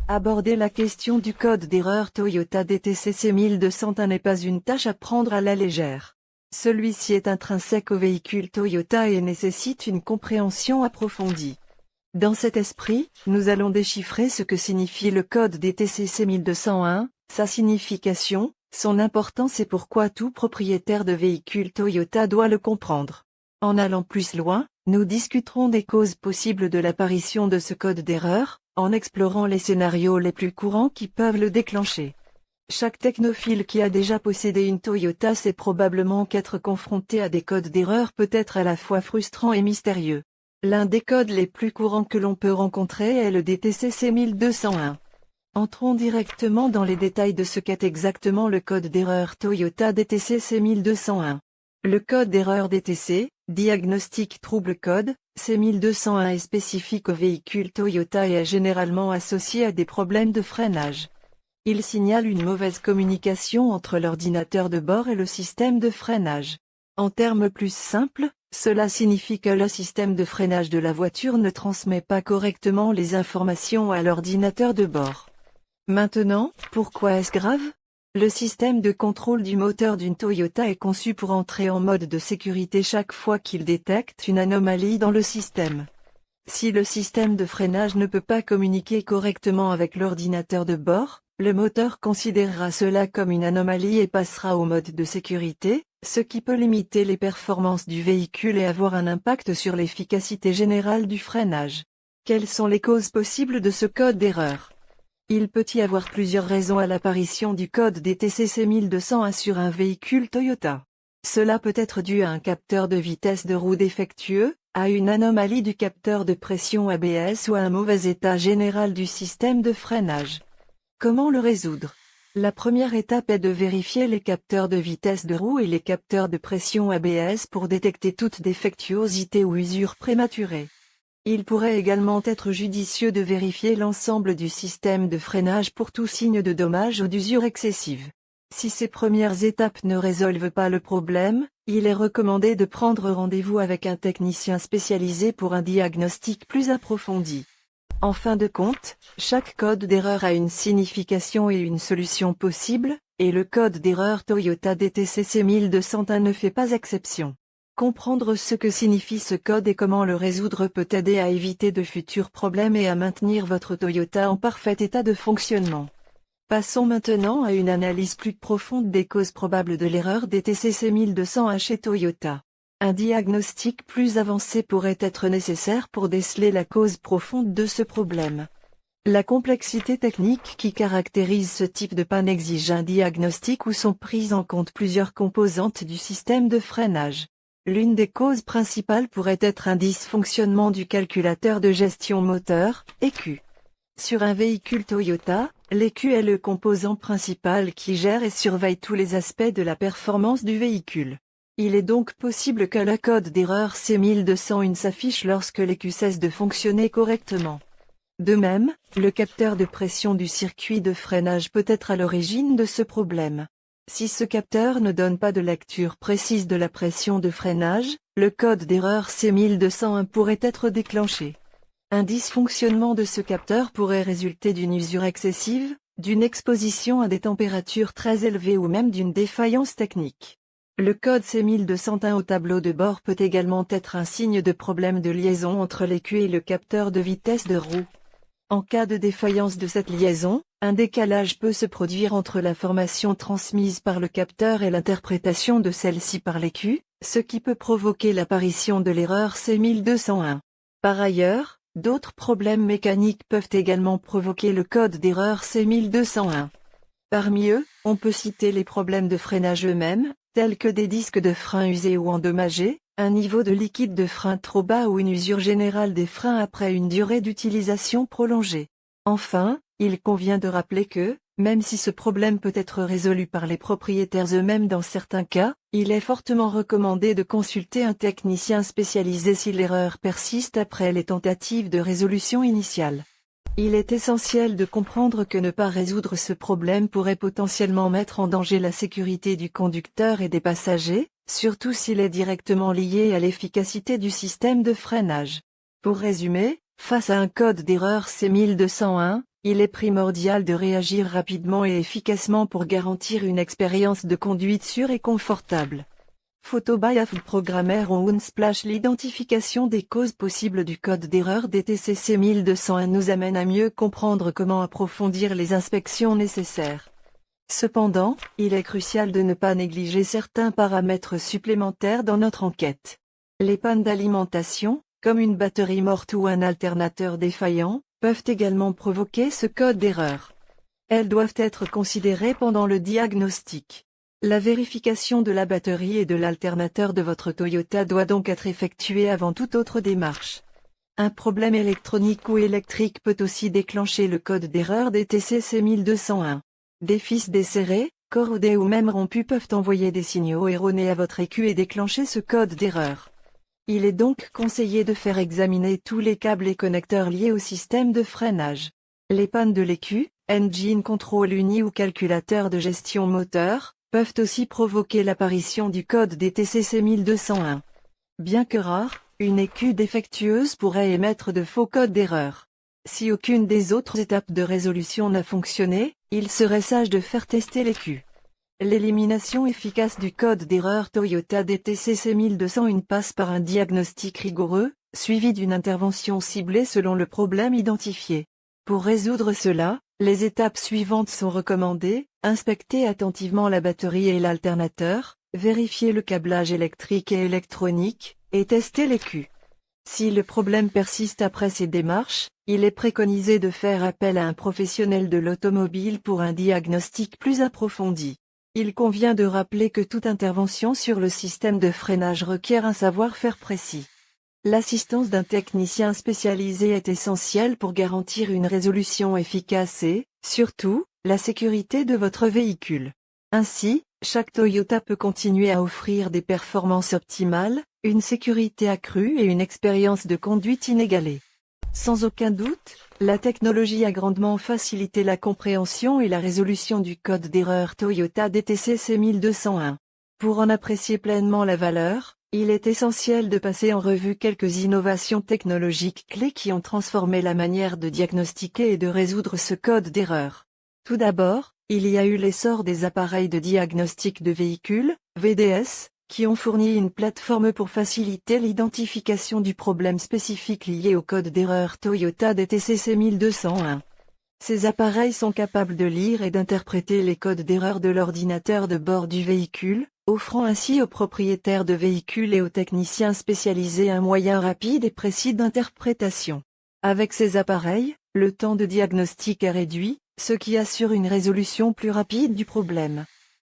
Aborder la question du code d'erreur Toyota DTC C1201 n'est pas une tâche à prendre à la légère. Celui-ci est intrinsèque au véhicule Toyota et nécessite une compréhension approfondie. Dans cet esprit, nous allons déchiffrer ce que signifie le code DTC C1201, sa signification, son importance et pourquoi tout propriétaire de véhicule Toyota doit le comprendre. En allant plus loin, nous discuterons des causes possibles de l'apparition de ce code d'erreur, en explorant les scénarios les plus courants qui peuvent le déclencher. Chaque technophile qui a déjà possédé une Toyota sait probablement qu'être confronté à des codes d'erreur peut être à la fois frustrant et mystérieux. L'un des codes les plus courants que l'on peut rencontrer est le DTC C1201. Entrons directement dans les détails de ce qu'est exactement le code d'erreur Toyota DTC C1201. Le code d'erreur DTC, Diagnostic Trouble Code, C1201 est spécifique au véhicule Toyota et est généralement associé à des problèmes de freinage. Il signale une mauvaise communication entre l'ordinateur de bord et le système de freinage. En termes plus simples, cela signifie que le système de freinage de la voiture ne transmet pas correctement les informations à l'ordinateur de bord. Maintenant, pourquoi est-ce grave ? Le système de contrôle du moteur d'une Toyota est conçu pour entrer en mode de sécurité chaque fois qu'il détecte une anomalie dans le système. Si le système de freinage ne peut pas communiquer correctement avec l'ordinateur de bord, le moteur considérera cela comme une anomalie et passera au mode de sécurité, ce qui peut limiter les performances du véhicule et avoir un impact sur l'efficacité générale du freinage. Quelles sont les causes possibles de ce code d'erreur ? Il peut y avoir plusieurs raisons à l'apparition du code DTC C1201 sur un véhicule Toyota. Cela peut être dû à un capteur de vitesse de roue défectueux, à une anomalie du capteur de pression ABS ou à un mauvais état général du système de freinage. Comment le résoudre ? La première étape est de vérifier les capteurs de vitesse de roue et les capteurs de pression ABS pour détecter toute défectuosité ou usure prématurée. Il pourrait également être judicieux de vérifier l'ensemble du système de freinage pour tout signe de dommage ou d'usure excessive. Si ces premières étapes ne résolvent pas le problème, il est recommandé de prendre rendez-vous avec un technicien spécialisé pour un diagnostic plus approfondi. En fin de compte, chaque code d'erreur a une signification et une solution possible, et le code d'erreur Toyota DTC C1201 ne fait pas exception. Comprendre ce que signifie ce code et comment le résoudre peut aider à éviter de futurs problèmes et à maintenir votre Toyota en parfait état de fonctionnement. Passons maintenant à une analyse plus profonde des causes probables de l'erreur DTC C1201 chez Toyota. Un diagnostic plus avancé pourrait être nécessaire pour déceler la cause profonde de ce problème. La complexité technique qui caractérise ce type de panne exige un diagnostic où sont prises en compte plusieurs composantes du système de freinage. L'une des causes principales pourrait être un dysfonctionnement du calculateur de gestion moteur, ECU. Sur un véhicule Toyota, l'ECU est le composant principal qui gère et surveille tous les aspects de la performance du véhicule. Il est donc possible que le code d'erreur C1201 s'affiche lorsque l'ECU cesse de fonctionner correctement. De même, le capteur de pression du circuit de freinage peut être à l'origine de ce problème. Si ce capteur ne donne pas de lecture précise de la pression de freinage, le code d'erreur C1201 pourrait être déclenché. Un dysfonctionnement de ce capteur pourrait résulter d'une usure excessive, d'une exposition à des températures très élevées ou même d'une défaillance technique. Le code C1201 au tableau de bord peut également être un signe de problème de liaison entre l'ECU et le capteur de vitesse de roue. En cas de défaillance de cette liaison, un décalage peut se produire entre l'information transmise par le capteur et l'interprétation de celle-ci par l'ECU, ce qui peut provoquer l'apparition de l'erreur C1201. Par ailleurs, d'autres problèmes mécaniques peuvent également provoquer le code d'erreur C1201. Parmi eux, on peut citer les problèmes de freinage eux-mêmes, tels que des disques de frein usés ou endommagés, un niveau de liquide de frein trop bas ou une usure générale des freins après une durée d'utilisation prolongée. Enfin, il convient de rappeler que, même si ce problème peut être résolu par les propriétaires eux-mêmes dans certains cas, il est fortement recommandé de consulter un technicien spécialisé si l'erreur persiste après les tentatives de résolution initiale. Il est essentiel de comprendre que ne pas résoudre ce problème pourrait potentiellement mettre en danger la sécurité du conducteur et des passagers, surtout s'il est directement lié à l'efficacité du système de freinage. Pour résumer, face à un code d'erreur C1201, il est primordial de réagir rapidement et efficacement pour garantir une expérience de conduite sûre et confortable. Photo by AF Programmer on Unsplash. L'identification des causes possibles du code d'erreur DTCC 1201 nous amène à mieux comprendre comment approfondir les inspections nécessaires. Cependant, il est crucial de ne pas négliger certains paramètres supplémentaires dans notre enquête. Les pannes d'alimentation, comme une batterie morte ou un alternateur défaillant, peuvent également provoquer ce code d'erreur. Elles doivent être considérées pendant le diagnostic. La vérification de la batterie et de l'alternateur de votre Toyota doit donc être effectuée avant toute autre démarche. Un problème électronique ou électrique peut aussi déclencher le code d'erreur DTCC 1201. Des fils desserrés, corrodés ou même rompus peuvent envoyer des signaux erronés à votre écu et déclencher ce code d'erreur. Il est donc conseillé de faire examiner tous les câbles et connecteurs liés au système de freinage. Les pannes de l'écu, engine control uni ou calculateur de gestion moteur, peuvent aussi provoquer l'apparition du code DTCC 1201. Bien que rare, une écu défectueuse pourrait émettre de faux codes d'erreur. Si aucune des autres étapes de résolution n'a fonctionné, il serait sage de faire tester l'écu. L'élimination efficace du code d'erreur Toyota DTCC 1201 passe par un diagnostic rigoureux, suivi d'une intervention ciblée selon le problème identifié. Pour résoudre cela, les étapes suivantes sont recommandées: inspecter attentivement la batterie et l'alternateur, vérifier le câblage électrique et électronique, et tester l'écu. Si le problème persiste après ces démarches, il est préconisé de faire appel à un professionnel de l'automobile pour un diagnostic plus approfondi. Il convient de rappeler que toute intervention sur le système de freinage requiert un savoir-faire précis. L'assistance d'un technicien spécialisé est essentielle pour garantir une résolution efficace et, surtout, la sécurité de votre véhicule. Ainsi, chaque Toyota peut continuer à offrir des performances optimales, une sécurité accrue et une expérience de conduite inégalée. Sans aucun doute, la technologie a grandement facilité la compréhension et la résolution du code d'erreur Toyota DTCC 1201. Pour en apprécier pleinement la valeur, il est essentiel de passer en revue quelques innovations technologiques clés qui ont transformé la manière de diagnostiquer et de résoudre ce code d'erreur. Tout d'abord, il y a eu l'essor des appareils de diagnostic de véhicules, VDS, qui ont fourni une plateforme pour faciliter l'identification du problème spécifique lié au code d'erreur Toyota DTCC 1201. Ces appareils sont capables de lire et d'interpréter les codes d'erreur de l'ordinateur de bord du véhicule, offrant ainsi aux propriétaires de véhicules et aux techniciens spécialisés un moyen rapide et précis d'interprétation. Avec ces appareils, le temps de diagnostic est réduit, ce qui assure une résolution plus rapide du problème.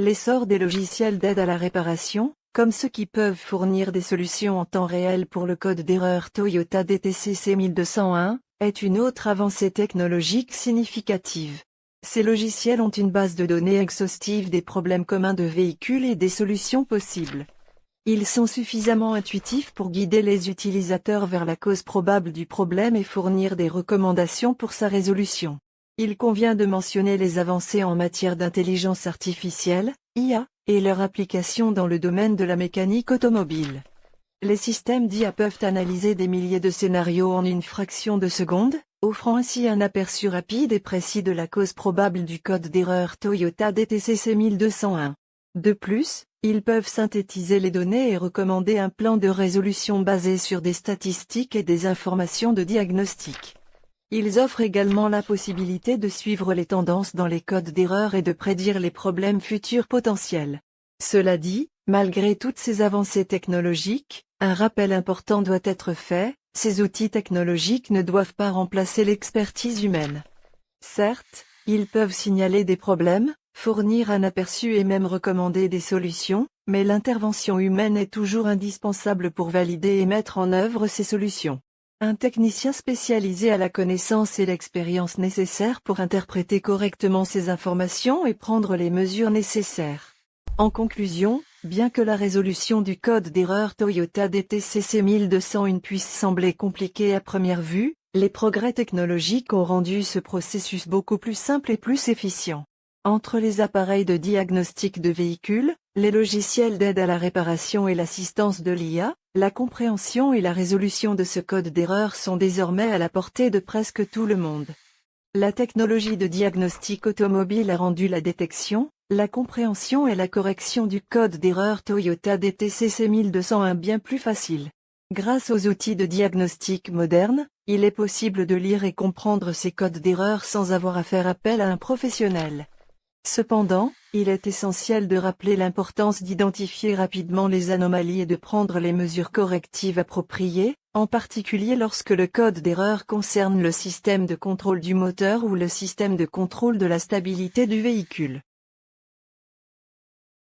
L'essor des logiciels d'aide à la réparation, comme ceux qui peuvent fournir des solutions en temps réel pour le code d'erreur Toyota DTCC 1201, est une autre avancée technologique significative. Ces logiciels ont une base de données exhaustive des problèmes communs de véhicules et des solutions possibles. Ils sont suffisamment intuitifs pour guider les utilisateurs vers la cause probable du problème et fournir des recommandations pour sa résolution. Il convient de mentionner les avancées en matière d'intelligence artificielle, IA, et leur application dans le domaine de la mécanique automobile. Les systèmes d'IA peuvent analyser des milliers de scénarios en une fraction de seconde, offrant ainsi un aperçu rapide et précis de la cause probable du code d'erreur Toyota DTCC 1201. De plus, ils peuvent synthétiser les données et recommander un plan de résolution basé sur des statistiques et des informations de diagnostic. Ils offrent également la possibilité de suivre les tendances dans les codes d'erreur et de prédire les problèmes futurs potentiels. Cela dit, malgré toutes ces avancées technologiques, un rappel important doit être fait: ces outils technologiques ne doivent pas remplacer l'expertise humaine. Certes, ils peuvent signaler des problèmes, fournir un aperçu et même recommander des solutions, mais l'intervention humaine est toujours indispensable pour valider et mettre en œuvre ces solutions. Un technicien spécialisé a la connaissance et l'expérience nécessaires pour interpréter correctement ces informations et prendre les mesures nécessaires. En conclusion, bien que la résolution du code d'erreur Toyota DTCC 1201 puisse sembler compliquée à première vue, les progrès technologiques ont rendu ce processus beaucoup plus simple et plus efficient. Entre les appareils de diagnostic de véhicules, les logiciels d'aide à la réparation et l'assistance de l'IA, la compréhension et la résolution de ce code d'erreur sont désormais à la portée de presque tout le monde. La technologie de diagnostic automobile a rendu la détection, la compréhension et la correction du code d'erreur Toyota DTCC 1201 bien plus facile. Grâce aux outils de diagnostic modernes, il est possible de lire et comprendre ces codes d'erreur sans avoir à faire appel à un professionnel. Cependant, il est essentiel de rappeler l'importance d'identifier rapidement les anomalies et de prendre les mesures correctives appropriées, en particulier lorsque le code d'erreur concerne le système de contrôle du moteur ou le système de contrôle de la stabilité du véhicule.